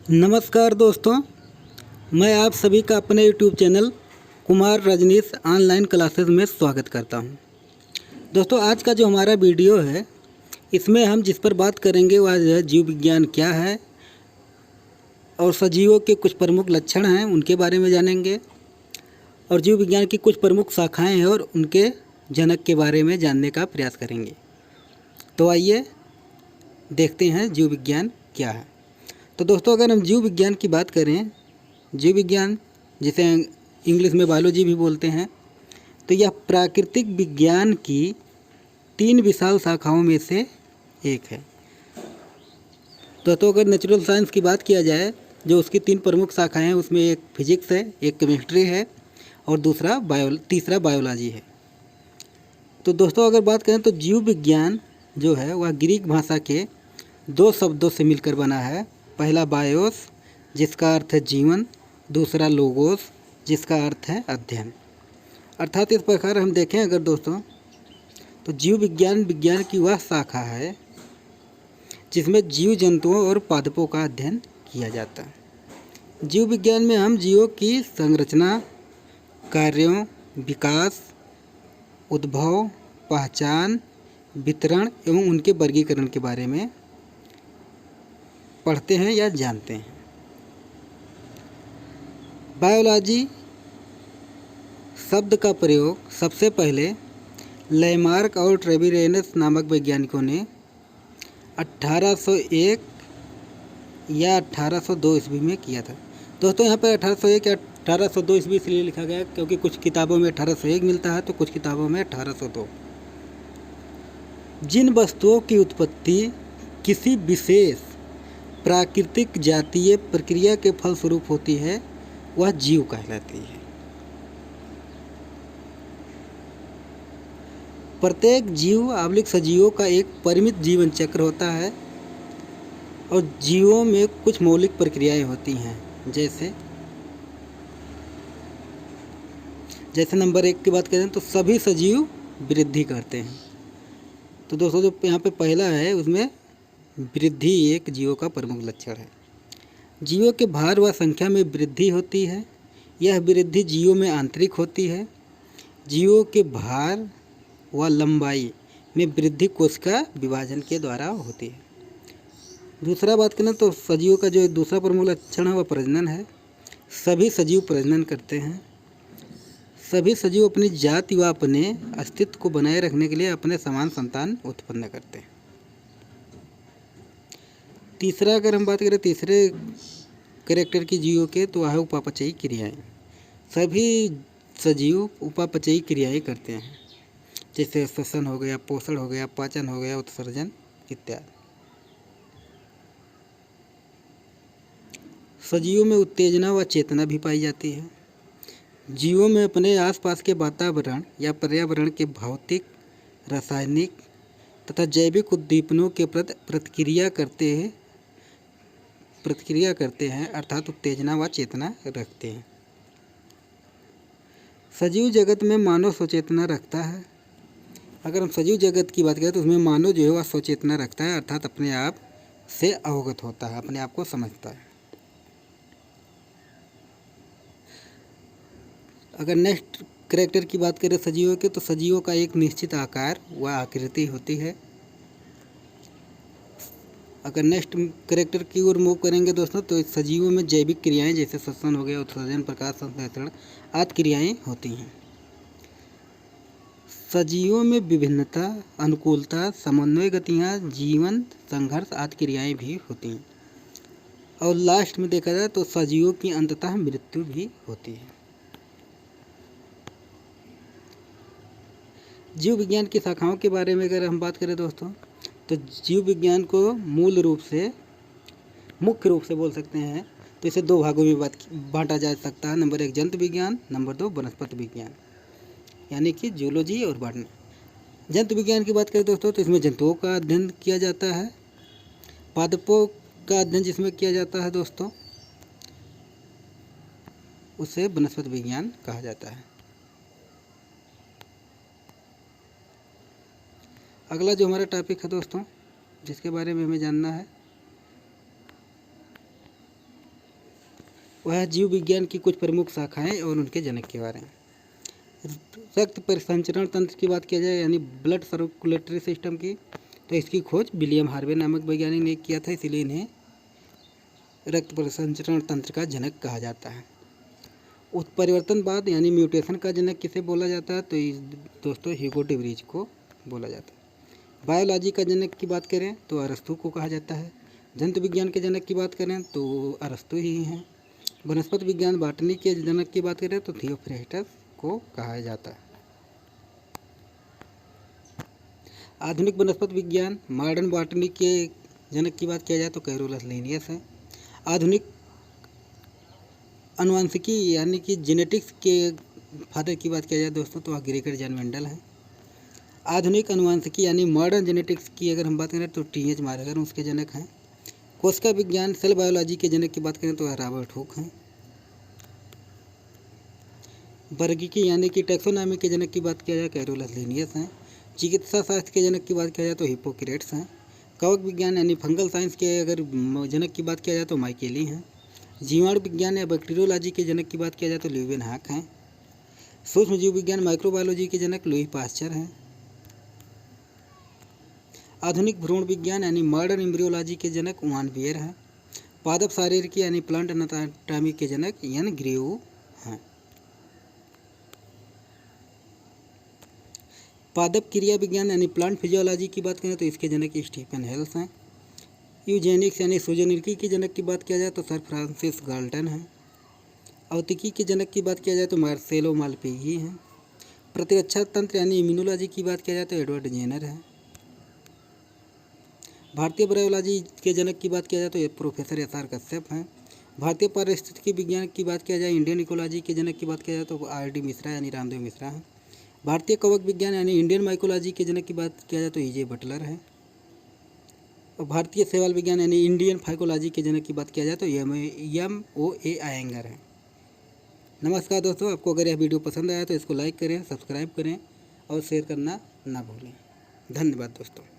नमस्कार दोस्तों, मैं आप सभी का अपने YouTube channel Kumar Rajnish online classes में स्वागत करता हूं। दोस्तों, आज का जो हमारा वीडियो है इसमें हम जिस पर बात करेंगे वह है जीव विज्ञान क्या है और सजीवों के कुछ प्रमुख लक्षण हैं उनके बारे में जानेंगे और जीव विज्ञान की कुछ प्रमुख शाखाएं हैं और उनके जनक के बारे में जानने का प्रयास करेंगे। तो आइए देखते हैं जीव विज्ञान क्या है। तो दोस्तों, अगर हम जीव विज्ञान की बात करें, जीव विज्ञान जिसे इंग्लिश में बायोलॉजी भी बोलते हैं, तो यह प्राकृतिक विज्ञान की 3 विशाल शाखाओं में से एक है। दोस्तों, अगर नेचुरल साइंस की बात किया जाए, जो उसकी 3 प्रमुख शाखाएं हैं, उसमें एक फिजिक्स है, एक केमिस्ट्री है और तीसरा बायोलॉजी है। तो दोस्तों, अगर बात करें तो जीव विज्ञान जो है वह ग्रीक भाषा के 2 शब्दों से मिलकर बना है। पहला बायोस, जिसका अर्थ है जीवन, दूसरा लोगोस, जिसका अर्थ है अध्ययन। अर्थात इस प्रकार हम देखें अगर दोस्तों, तो जीव विज्ञान की वह शाखा है जिसमें जीव जंतुओं और पादपों का अध्ययन किया जाता है। जीव विज्ञान में हम जीवों की संरचना, कार्यों, विकास, उद्भव, पहचान, वितरण एवं उनके वर्गीकरण के बारे में पढ़ते हैं या जानते हैं। बायोलॉजी शब्द का प्रयोग सबसे पहले लैमार्क और ट्रेविरेनस नामक वैज्ञानिकों ने 1801 या 1802 ईस्वी में किया था। दोस्तों, यहाँ पर 1801 या 1802 ईस्वी इसलिए लिखा गया क्योंकि कुछ किताबों में 1801 मिलता है तो कुछ किताबों में 1802। जिन वस्तुओं की उत्पत्ति किसी विशेष प्राकृतिक जातीय प्रक्रिया के फलस्वरूप होती है वह जीव कहलाती है। प्रत्येक जीव आवलिक सजीवों का एक परिमित जीवन चक्र होता है और जीवों में कुछ मौलिक प्रक्रियाएं होती हैं। जैसे नंबर 1 की बात करें तो सभी सजीव वृद्धि करते हैं। तो दोस्तों, जो यहाँ पे पहला है उसमें वृद्धि एक जीवों का प्रमुख लक्षण है। जीवों के भार व संख्या में वृद्धि होती है। यह वृद्धि जीवों में आंतरिक होती है। जीवों के भार व लंबाई में वृद्धि कोशिका विभाजन के द्वारा होती है। दूसरा बात करें तो सजीवों का जो दूसरा प्रमुख लक्षण है वह प्रजनन है। सभी सजीव प्रजनन करते हैं। सभी सजीव अपनी जाति व अपने अस्तित्व को बनाए रखने के लिए अपने समान संतान उत्पन्न करते हैं। तीसरा, अगर हम बात करें तीसरे कैरेक्टर की जीवों के, तो वह है उपापचयी क्रियाएं। सभी सजीव उपापचयी क्रियाएं करते हैं, जैसे श्वसन हो गया, पोषण हो गया, पाचन हो गया, उत्सर्जन इत्यादि। सजीवों में उत्तेजना व चेतना भी पाई जाती है। जीवों में अपने आसपास के वातावरण या पर्यावरण के भौतिक, रासायनिक तथा जैविक उद्दीपनों के प्रति प्रतिक्रिया करते हैं, अर्थात उत्तेजना व चेतना रखते हैं। सजीव जगत में मानव स्वचेतना रखता है। अगर हम सजीव जगत की बात करें तो उसमें मानव जो है वह स्वचेतना रखता है, अर्थात अपने आप से अवगत होता है, अपने आप को समझता है। अगर नेक्स्ट कैरेक्टर की बात करें सजीवों के, तो सजीवों का एक निश्चित आकार व आकृति होती है। अगर नेक्स्ट कैरेक्टर की ओर मूव करेंगे दोस्तों, तो सजीवों में जैविक क्रियाएं जैसे श्वसन हो गया, उत्सर्जन, प्रकाश संश्लेषण आदि क्रियाएं होती हैं। सजीवों में विभिन्नता, अनुकूलता, समन्वय गतियाँ, जीवन, संघर्ष आदि क्रियाएं भी होती हैं। और लास्ट में देखा जाए तो सजीवों की अंततः मृत्यु भी होती है। जीव विज्ञान की शाखाओं के बारे में अगर हम बात करें दोस्तों, तो जीव विज्ञान को मुख्य रूप से बोल सकते हैं तो इसे 2 भागों में बांटा जा सकता है। नंबर 1 जंतु विज्ञान, नंबर 2 वनस्पति विज्ञान, यानी कि जूलॉजी और बॉटनी। जंतु विज्ञान की बात करें दोस्तों, तो इसमें जंतुओं का अध्ययन किया जाता है। पादपों का अध्ययन जिसमें किया जाता है दोस्तों, उसे वनस्पति विज्ञान कहा जाता है। अगला जो हमारा टॉपिक है दोस्तों, जिसके बारे में हमें जानना है, वह जीव विज्ञान की कुछ प्रमुख शाखाएं और उनके जनक के बारे में। रक्त परिसंचरण तंत्र की बात किया जाए यानी ब्लड सर्कुलेटरी सिस्टम की, तो इसकी खोज विलियम हार्वे नामक वैज्ञानिक ने किया था, इसीलिए इन्हें रक्त परिसंचरण तंत्र का जनक कहा जाता है। उत्परिवर्तनवाद यानी म्यूटेशन का जनक किसे बोला जाता है, तो दोस्तों ह्यूगो डे व्रीज को बोला जाता है। बायोलॉजी का जनक की बात करें तो अरस्तु को कहा जाता है। जंतु विज्ञान के जनक की बात करें तो अरस्तु ही हैं। वनस्पति विज्ञान बॉटनी के जनक की बात करें तो थियोफ्रेस्टस को कहा जाता है। आधुनिक वनस्पति विज्ञान मॉडर्न बॉटनी के जनक की बात किया जाए तो कैरोलस लिनियस है। आधुनिक अनुवांशिकी यानी कि जेनेटिक्स के फादर की बात किया जाए दोस्तों तो ग्रेगर जॉन मेंडल है। आधुनिक अनुवांशिकी यानी मॉडर्न जेनेटिक्स की अगर हम बात करें तो टी.एच. मॉर्गन उसके जनक हैं। कोशिका विज्ञान सेल बायोलॉजी के जनक की बात करें तो रॉबर्ट हुक हैं। वर्गीकी यानी कि टैक्सोनॉमी के जनक की बात किया जाए कैरोलस लिनियस हैं। चिकित्सा शास्त्र के जनक की बात किया जाए तो हिप्पोक्रेट्स हैं। कवक विज्ञान यानी फंगल साइंस के अगर जनक की बात किया जाए तो माइकेली हैं। जीवाणु विज्ञान या बैक्टीरियोलॉजी के जनक की बात किया जाए तो ल्यूवेनहॉक हैं। सूक्ष्म जीव विज्ञान माइक्रोबायोलॉजी के जनक लुई पास्चर हैं। आधुनिक भ्रूण विज्ञान यानी मॉडर्न एम्ब्रियोलॉजी के जनक वान बियर हैं। पादप शारीरिकी यानी प्लांट एनाटॉमी के जनक यान ग्रेव हैं। पादप क्रिया विज्ञान यानी प्लांट फिजियोलॉजी की बात करें तो इसके जनक स्टीफन हेल्स हैं। यूजेनिक्स यानी सूजनिकी के जनक की बात किया जाए तो सर फ्रांसिस गाल्टन हैं। औतिकी के जनक की बात किया जाए तो मार्सेलो मालपेगी हैं। प्रतिरक्षा तंत्र यानी इम्यूनोलॉजी की बात किया जाए तो एडवर्ड जेनर है। भारतीय बायोलॉजी के जनक की बात किया जाए तो प्रोफेसर एस.आर. कश्यप हैं। भारतीय पारिस्थितिकी विज्ञान की बात किया जाए इंडियन इकोलॉजी के जनक की बात किया जाए तो आर.डी. मिश्रा यानी रामदेव मिश्रा हैं। भारतीय कवक विज्ञान यानी इंडियन माइकोलॉजी के जनक की बात किया जाए तो ई.जे. बटलर है। और भारतीय शैवाल विज्ञान यानी इंडियन फाइकोलॉजी के जनक की बात किया जाए तो M.O.A. अयंगर है। नमस्कार दोस्तों, आपको अगर यह वीडियो पसंद आया तो इसको लाइक करें, सब्सक्राइब करें और शेयर करना ना भूलें। धन्यवाद दोस्तों।